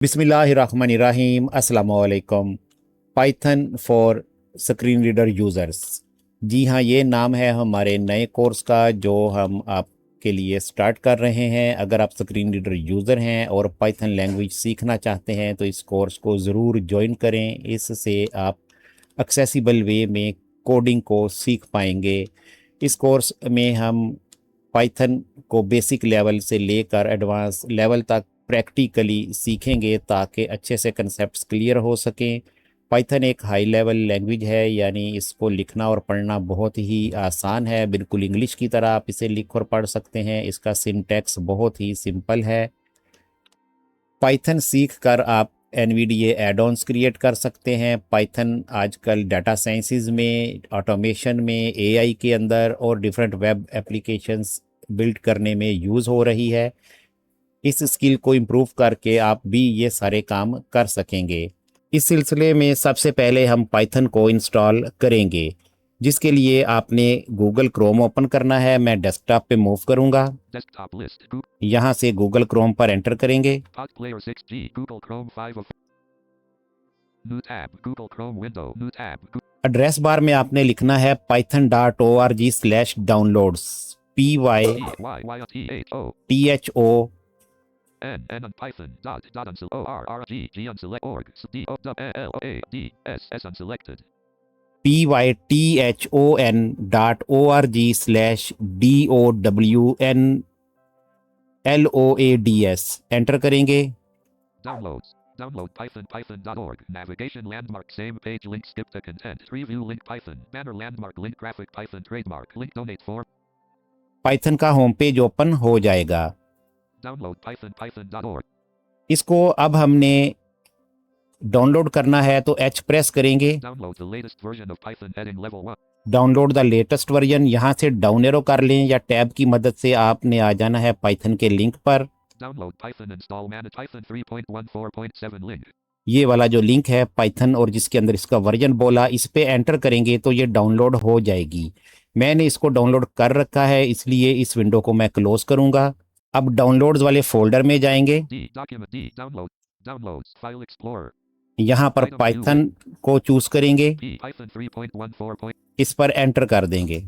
बिस्मिल्लाहिर्रहमानिर्रहीम अस्सलाम वालेकुम। Python for screen reader users. जी हाँ, ये नाम है हमारे नए कोर्स का जो हम आपके लिए स्टार्ट कर रहे हैं। अगर आप स्क्रीन रीडर यूज़र हैं और पाइथन लैंग्वेज सीखना चाहते हैं तो इस कोर्स को ज़रूर ज्वाइन करें। इससे आप एक्सेसिबल वे में कोडिंग को सीख पाएंगे। इस कोर्स में हम पाइथन को बेसिक लेवल से लेकर एडवांस लेवल तक प्रैक्टिकली सीखेंगे ताकि अच्छे से कंसेप्ट्स क्लियर हो सकें। पाइथन एक हाई लेवल लैंग्वेज है, यानी इसको लिखना और पढ़ना बहुत ही आसान है। बिल्कुल इंग्लिश की तरह आप इसे लिख और पढ़ सकते हैं। इसका सिंटैक्स बहुत ही सिंपल है। पाइथन सीख कर आप एनवीडीए एड ऑन्स क्रिएट कर सकते हैं। पाइथन आजकल डाटा साइंसेज में, ऑटोमेशन में, एआई के अंदर और डिफरेंट वेब एप्लीकेशंस बिल्ड करने में यूज़ हो रही है। इस स्किल को इम्प्रूव करके आप भी ये सारे काम कर सकेंगे। इस सिलसिले में सबसे पहले हम पाइथन को इंस्टॉल करेंगे, जिसके लिए आपने गूगल क्रोम ओपन करना है। मैं डेस्कटॉप पे मूव करूंगा। यहाँ से गूगल क्रोम पर एंटर करेंगे। एड्रेस बार में आपने लिखना है python.org/downloads python and Python dot unselect.org unselected python.org/downloads enter करेंगे। Download python.org navigation landmark same page link skip the content preview link Python banner landmark link graphic Python trademark link donate for Python का home page open हो जाएगा। Download python.org इसको अब हमने download करना है तो H प्रेस करेंगे। Download the latest version of Python heading level 1 download the latest version, यहाँ से डाउन एरो कर लें या टैब की मदद से आपने आ जाना है पाइथन के लिंक पर। Download Python install manage Python 3.14.7 link ये वाला जो लिंक है पाइथन और जिसके अंदर इसका वर्जन बोला, इस पे एंटर करेंगे तो ये डाउनलोड हो जाएगी। मैंने इसको डाउनलोड कर रखा है, इसलिए इस विंडो को मैं क्लोज करूंगा। अब डाउनलोड्स वाले फोल्डर में जाएंगे। Downloads File Explorer यहाँ पर पाइथन को चूज करेंगे, Python 3.14. इस पर एंटर कर देंगे।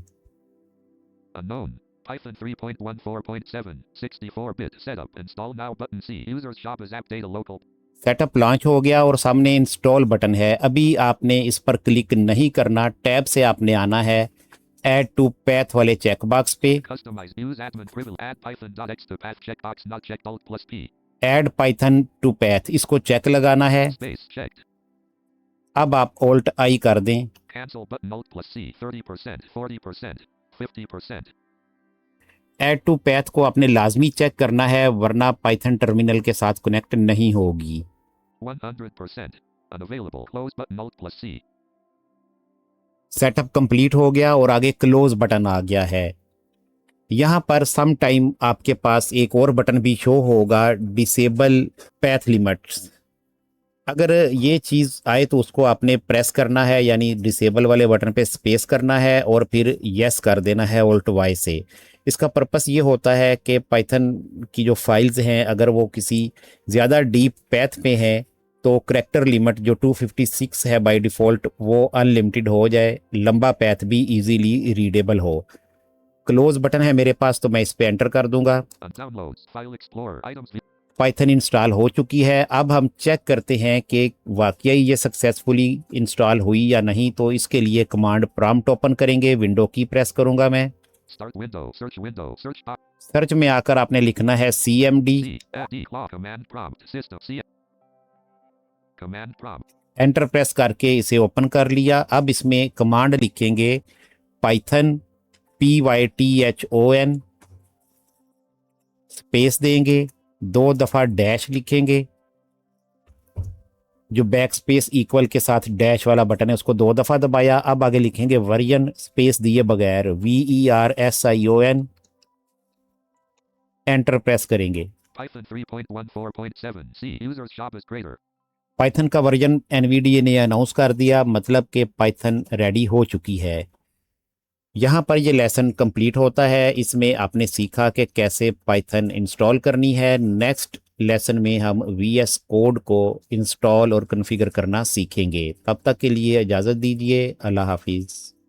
Unknown Python 3.14.7 64-bit setup install now button C users shop as app data local setup launch हो गया और सामने इंस्टॉल बटन है। अभी आपने इस पर क्लिक नहीं करना, टैब से आपने आना है ऐड टू पैथ वाले चेकबॉक्स पे। Customize use admin privilege add python.x to path checkbox not checked alt plus P add python to path, इसको चेक लगाना है। space checked अब आप ऑल्ट आई कर दें। cancel button alt plus C 30% 40% 50% add to path को आपने लाजमी चेक करना है, वरना पाइथन टर्मिनल के साथ कनेक्ट नहीं होगी। 100% unavailable close button alt plus C setup complete हो गया और आगे क्लोज बटन आ गया है। यहाँ पर सम टाइम आपके पास एक और बटन भी शो होगा, डिसेबल पैथ लिमिट्स। अगर ये चीज़ आए तो उसको आपने प्रेस करना है, यानी डिसेबल वाले बटन पे स्पेस करना है और फिर यस कर देना है ऑल्ट वाई से। इसका पर्पस ये होता है कि पाइथन की जो फाइल्स हैं अगर वो किसी ज़्यादा डीप पैथ पे हैं तो करैक्टर लिमिट जो 256 है बाय डिफ़ॉल्ट वो अनलिमिटेड हो जाए, लंबा पैथ भी इजीली रीडेबल हो। क्लोज बटन है मेरे पास तो मैं इस पे एंटर कर दूंगा। downloads file explorer items Python install हो चुकी है। अब हम चेक करते हैं कि वाकई ये सक्सेसफुली इंस्टॉल हुई या नहीं। तो इसके लिए कमांड प्रॉम्प्ट ओपन करेंगे, विंडो की प्रेस करूंगा मैं। start window search box search में आकर आपने लिखना है cmd command prompt system C command prompt enter press करके इसे ओपन कर लिया। अब इसमें कमांड लिखेंगे पाइथन python स्पेस देंगे, 2 दफ़ा डैश लिखेंगे। जो बैक स्पेस इक्वल के साथ डैश वाला बटन है उसको 2 दफ़ा दबाया। अब आगे लिखेंगे वर्जन स्पेस दिए बगैर VERSION, एंटर प्रेस करेंगे। Python 3.14.7 C users shop is greater Python का वर्जन एनवीडीए ने अनाउंस कर दिया, मतलब कि पाइथन रेडी हो चुकी है। यहाँ पर ये लेसन कंप्लीट होता है। इसमें आपने सीखा कि कैसे पाइथन इंस्टॉल करनी है। नेक्स्ट लेसन में हम VS कोड को इंस्टॉल और कॉन्फ़िगर करना सीखेंगे। तब तक के लिए इजाज़त दीजिए। अल्लाह हाफिज़।